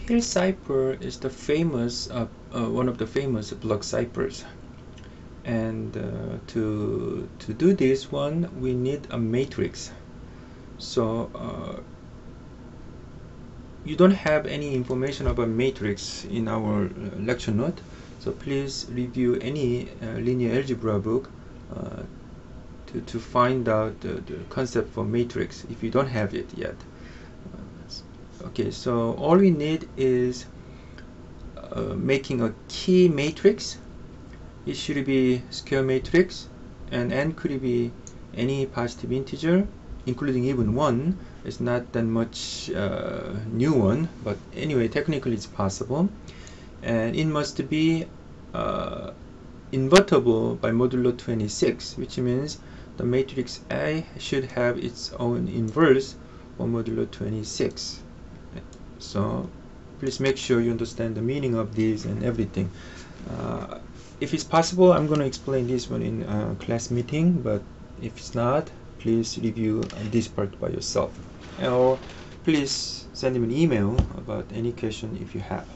HillCipher is the famous one of the famous block ciphers, and to do this one we need a matrix. So you don't have any information about matrix in our lecture note, so please review any linear algebra book to find out the concept for matrix if you don't have it yet. Okay, so all we need is making a key matrix. It should be square matrix, and n could be any positive integer, including even 1. It's not that much new one, but anyway, technically it's possible. And it must be invertible by modulo 26, which means the matrix A should have its own inverse for modulo 26. So please make sure you understand the meaning of these and everything. If it's possible, I'm going to explain this one in class meeting, but if it's not, please review this part by yourself, or please send me an email about any question if you have.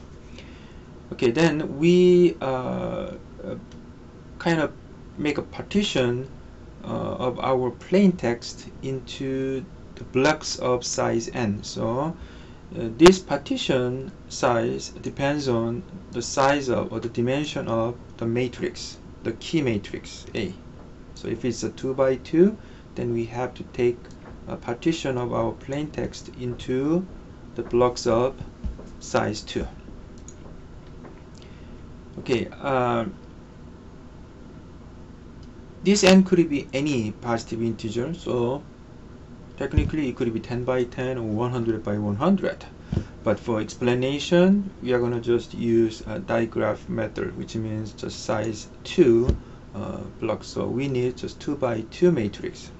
Okay, then we kind of make a partition of our plain text into the blocks of size n. So this partition size depends on the size of, or the dimension of, the matrix, the key matrix A. So if it's a 2 by 2, then we have to take a partition of our plain text into the blocks of size 2. Okay, this n could be any positive integer, so technically it could be 10 by 10 or 100 by 100. But for explanation, we are going to just use a digraph method, which means just size 2 blocks. So we need just 2 by 2 matrix.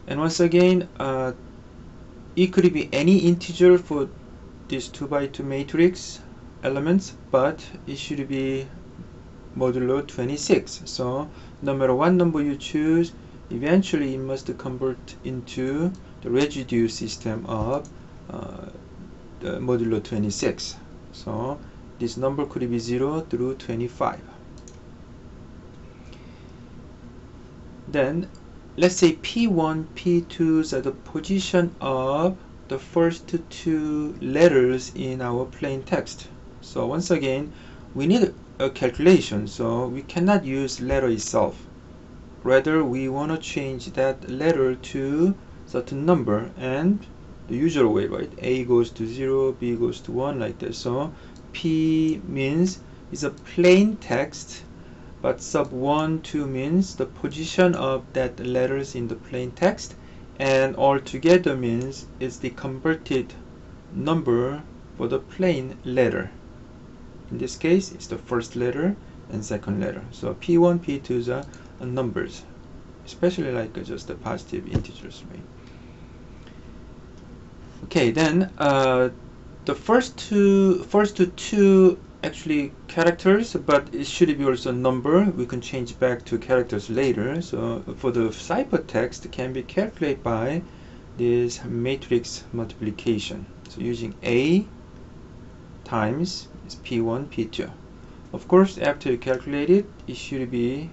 And once again, it could be any integer for this 2 by 2 matrix elements, but it should be modulo 26. So no matter what number you choose, eventually it must convert into the residue system of the modulo 26. So this number could be 0 through 25. Then let's say P1, P2 are the position of the first two letters in our plain text. So once again, we need a calculation, so we cannot use letter itself. Rather, we want to change that letter to certain number, and the usual way, right? A goes to 0, B goes to 1, like that. So P means it's a plain text, but sub 1, 2 means the position of that letters in the plain text, and all together means it's the converted number for the plain letter. In this case, it's the first letter and second letter. So P1, P2 are numbers, especially like just the positive integers, right? Okay, then the first two actually characters, but it should be also a number. We can change back to characters later. So for the ciphertext, it can be calculated by this matrix multiplication. So using A times is P1, P2. Of course, after you calculate it, it should be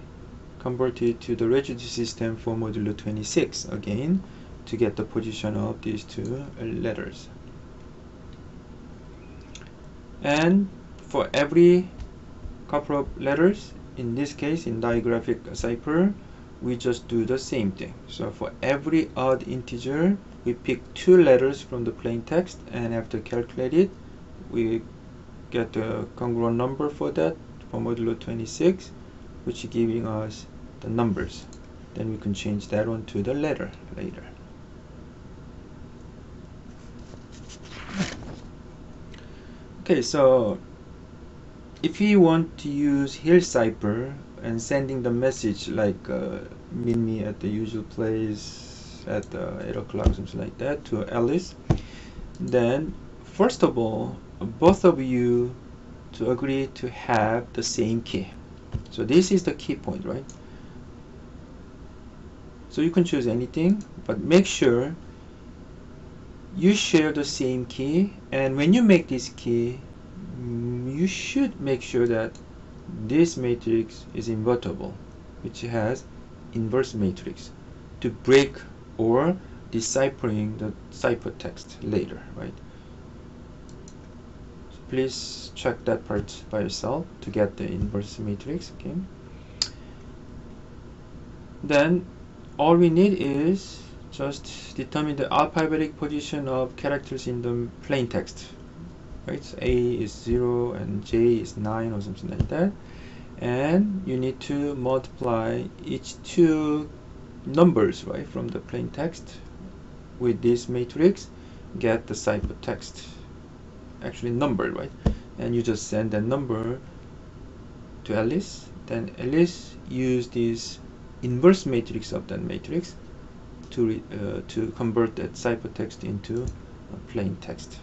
converted to the residue system for modulo 26 again to get the position of these two letters. And for every couple of letters, in this case in digraphic cipher, we just do the same thing. So for every odd integer, we pick 2 letters from the plain text, and after calculate it, we get the congruent number for that for modulo 26, which is giving us the numbers. Then we can change that one to the letter later. Okay, so if you want to use HillCipher and sending the message like meet me at the usual place at 8 o'clock, something like that, to Alice, then first of all, both of you to agree to have the same key. So this is the key point, right? So you can choose anything, but make sure you share the same key, and when you make this key, you should make sure that this matrix is invertible, which has inverse matrix, to break or deciphering the ciphertext later, right? So please check that part by yourself to get the inverse matrix. Okay. Then all we need is just determine the alphabetic position of characters in the plain text, right? So A is 0 and J is 9 or something like that, and you need to multiply each two numbers, right, from the plain text with this matrix, get the ciphertext actually numbered, right? And you just send that number to Alice, then Alice use this inverse matrix of that matrix to convert that ciphertext into a plain text.